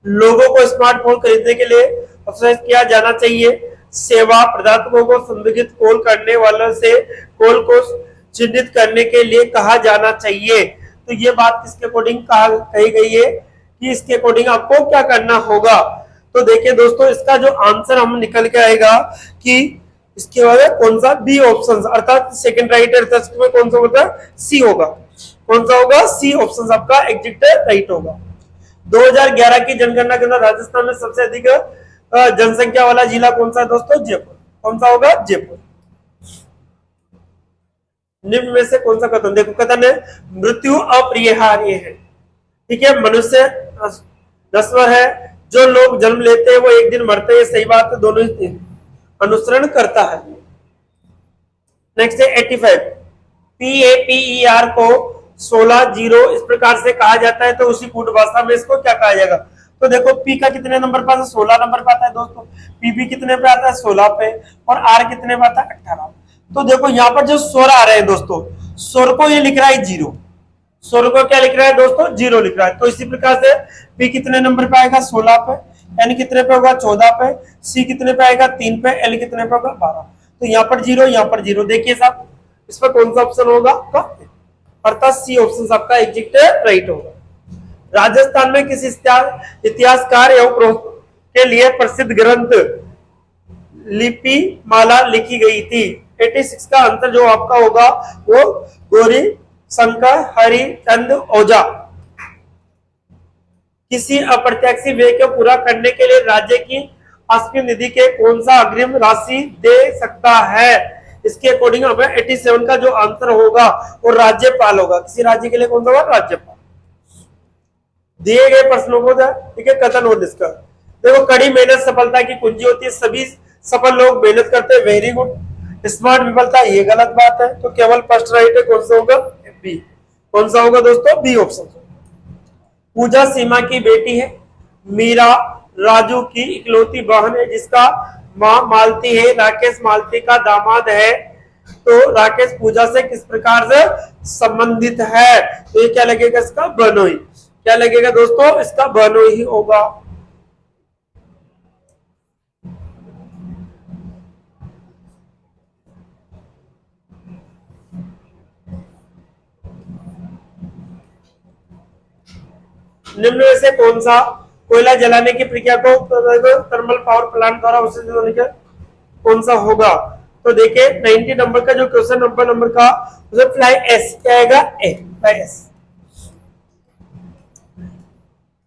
लोगों को स्मार्टफोन खरीदने के लिए प्रोत्साहित किया जाना चाहिए। सेवा प्रदाताओं को संदिग्ध कॉल करने वालों से कॉल को चिन्हित करने के लिए कहा जाना चाहिए। तो ये बात किसके अकॉर्डिंग कही गई है कि इसके अकॉर्डिंग आपको क्या करना होगा? तो देखिए दोस्तों, इसका जो आंसर हम निकल के आएगा कि इसके बाद कौन सा? बी ऑप्शन, अर्थात सेकंड राइट है, में कौन सा होगा? सी होगा। कौन सा होगा? सी ऑप्शन आपका एग्जैक्ट राइट होगा। 2011 की जनगणना के अंदर राजस्थान में सबसे अधिक जनसंख्या वाला जिला कौन सा है दोस्तों? जयपुर। कौन सा होगा? जयपुर। निम्न में से कौन सा कथन? देखो कथन है मृत्यु अपरिहार्य है। ठीक है, मनुष्य नश्वर है, जो लोग जन्म लेते हैं वो एक दिन मरते हैं, सही बात है, दोनों ही अनुसरण करता है। नेक्स्ट है 85, PAPER को 16-0 इस प्रकार से कहा जाता है, तो उसी कूट भाषा में इसको क्या कहा जाएगा? तो देखो पी का कितने नंबर पे आता है? 16 नंबर पे आता है दोस्तों। पीबी कितने पे आता है? 16 पे। और आर कितने पे आता है? 18। तो देखो यहाँ पर जो स्वर आ रहे हैं दोस्तों, स्वर को ये लिख रहा है 0, 16 को क्या लिख रहा है दोस्तों, 0 लिख रहा है। तो इसी प्रकार से बी कितने नंबर पे आएगा, 16 पे, एन कितने पे होगा, 14 पे, सी कितने पे आएगा, 3 पे, एल कितने पे होगा, 12। तो यहाँ पर 0, यहाँ पर 0। देखिए साहब इस पर कौन सा ऑप्शन होगा आपका, अर्थात सी ऑप्शन आपका एग्जैक्ट राइट होगा। राजस्थान में किस इतिहासकार एवं के लिए प्रसिद्ध ग्रंथ लिपि माला लिखी गई थी। 86 का आंसर जो आपका होगा वो गौरी शंकर हरिचंद ओझा। किसी अप्रत्याशित व्यय को पूरा करने के लिए राज्य की अश्विन निधि के कौन सा अग्रिम राशि दे सकता है। इसके अकॉर्डिंग हमें 87 का जो आंसर होगा वो राज्यपाल होगा। किसी राज्य के लिए कौन सा होगा, राज्यपाल। दिए गए प्रश्नों को ठीक है कथन और डिस्कस। देखो कड़ी मेहनत सफलता की कुंजी होती है, सभी सफल लोग मेहनत करते हैं, वेरी गुड। स्मार्ट विफलता ये गलत बात है, तो केवल फर्स्ट राइट है, कौन सा होगा, बी। कौन सा होगा दोस्तों, बी ऑप्शन। पूजा सीमा की बेटी है, मीरा राजू की इकलौती बहन है, जिसका मां मालती है, राकेश मालती का दामाद है। तो राकेश पूजा से किस प्रकार से संबंधित है, तो ये क्या लगेगा इसका, बहनोई। क्या लगेगा दोस्तों, इसका बहनोई ही होगा। निम्न में से कौन सा कोयला जलाने की प्रक्रिया को थर्मल पावर प्लांट द्वारा उसे जलाने का कौन सा होगा। तो देखिए 90 नंबर का जो क्वेश्चन नंबर का उसे फ्लाई एस क्या आएगा, ए फ्लाई एस।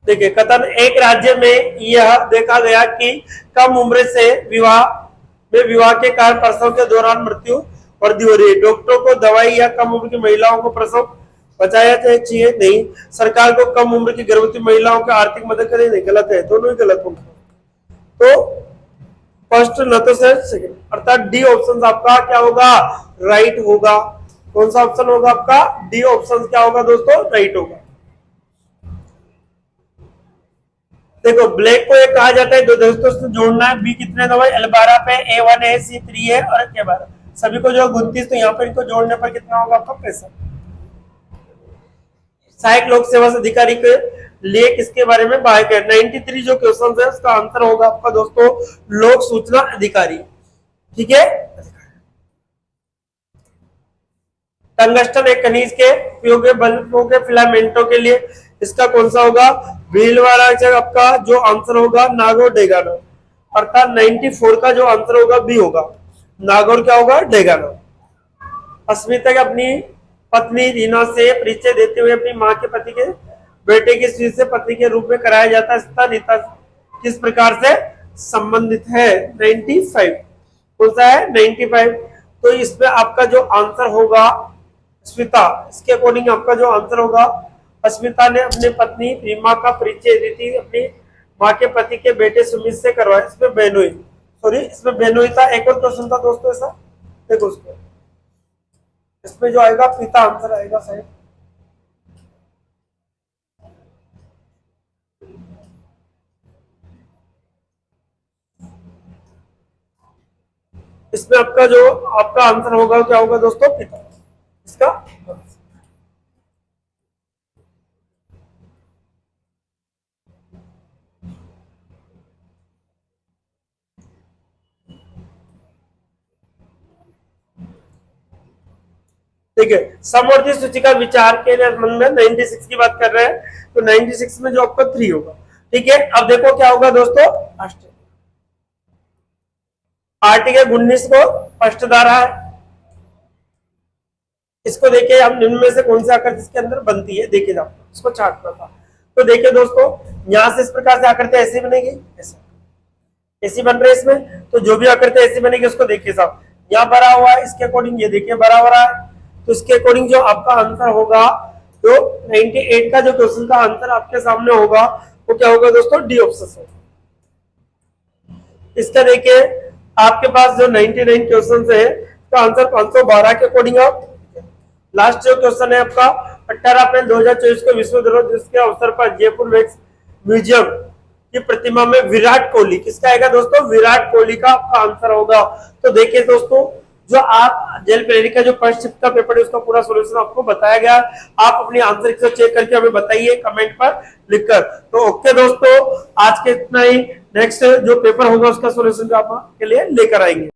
देखिए कथन, एक राज्य में यह देखा गया कि कम उम्र से विवाह के कारण प्रसव के दौरान मृत्यु वृद्धि हो रही है। डॉक्टरों को दवाई या कम उम्र की महिलाओं को प्रसव बचाया चाहिए, नहीं। सरकार को कम उम्र की गर्भवती महिलाओं की आर्थिक मदद करे, नहीं, गलत है, दोनों ही गलत होंगे। तो फर्स्ट न तो सेकंड, अर्थात डी ऑप्शन आपका क्या होगा, राइट होगा। कौन सा ऑप्शन होगा आपका, डी ऑप्शन क्या होगा दोस्तों, राइट होगा। देखो ब्लैक को एक कहा जाता है, दो दोस्तों से जोड़ना है। बी कितने दो, L12 पे, A1 है, C3 है और K12, सभी को जो 29, तो यहाँ पर इनको जोड़ने पर कितना होगा आपका, 65। सहायक लोक सेवा अधिकारी के लिए किसके बारे में बात है। 93 जो क्वेश्चन है उसका आंसर होगा आपका दोस्तों लोक सूचना अधिकारी, ठीक है। टंगस्टन एक खनिज के उपयोगी बल्बों के फिलामेंटों के लिए इसका कौन सा होगा, भीलवाड़ा आपका जो आंसर होगा नागौर डेगाना, अर्थात 94 का जो आंसर होगा बी होगा, नागौर क्या होगा, डेगाना। अस्मिता अपनी पत्नी रीना से परिचय देते हुए अपनी मां के पति के बेटे की स्त्री से पति के रूप में कराया जाता है, रीता किस प्रकार से संबंधित है, 95। कौन सा है, 95। तो इसमें आपका जो आंसर होगा अस्मिता, इसके अकॉर्डिंग आपका जो आंसर होगा, अस्मिता ने अपनी पत्नी रीमा का परिचय रीति अपनी माँ के पति के बेटे सुमित से करवाया। इसमें बेनोई, सॉरी इसमें बेनोई था। एक और क्वेश्चन था दोस्तों ऐसा, देखो उसमें इसमें जो आएगा पिता आंसर आएगा शायद। इसमें आपका जो आपका आंसर होगा क्या होगा दोस्तों, पिता। इसका ठीक है। समवर्ती सूचिका विचार के संबंध में 96 की बात कर रहे हैं, तो 96 में जो आपका 3 होगा, ठीक है। अब देखो क्या होगा दोस्तों, आर्टिकल 19 को स्पष्ट धारा है, इसको देखिए हम निम्न में से कौन सी आकृति इसके अंदर बनती है, देखिए जाओ इसको छाटना था। तो देखिए दोस्तों यहां से इस प्रकार से आकृति ऐसी बनेगी, ऐसी बन रही है इसमें, तो जो भी आकृति ऐसी बनेगी उसको देखिए साहब, यहाँ भरा हुआ है, इसके अकॉर्डिंग ये देखिए भरा हुआ है, तो इसके अकॉर्डिंग जो आपका आंसर होगा, तो 98 का जो क्वेश्चन का आंसर आपके सामने होगा वो क्या होगा दोस्तों, डी ऑप्शन होगा। इसका देखिए आपके पास जो 99 क्वेश्चन है तो आंसर 512 के अकॉर्डिंग आप लास्ट जो क्वेश्चन है आपका 18 अप्रैल 2024 को विश्व धरोहर दिवस के अवसर पर जयपुर वैक्स म्यूजियम की प्रतिमा में विराट कोहली, किसका आएगा दोस्तों, विराट कोहली का आपका आंसर होगा। तो देखिए दोस्तों जो आप जेल प्रेरी का जो फर्स्ट शिफ्ट का पेपर है उसका पूरा सॉल्यूशन आपको बताया गया। आप अपनी आंसर को चेक करके हमें बताइए कमेंट पर लिखकर। तो ओके दोस्तों, आज के इतना ही। नेक्स्ट जो पेपर होगा उसका सॉल्यूशन आपके लिए लेकर आएंगे।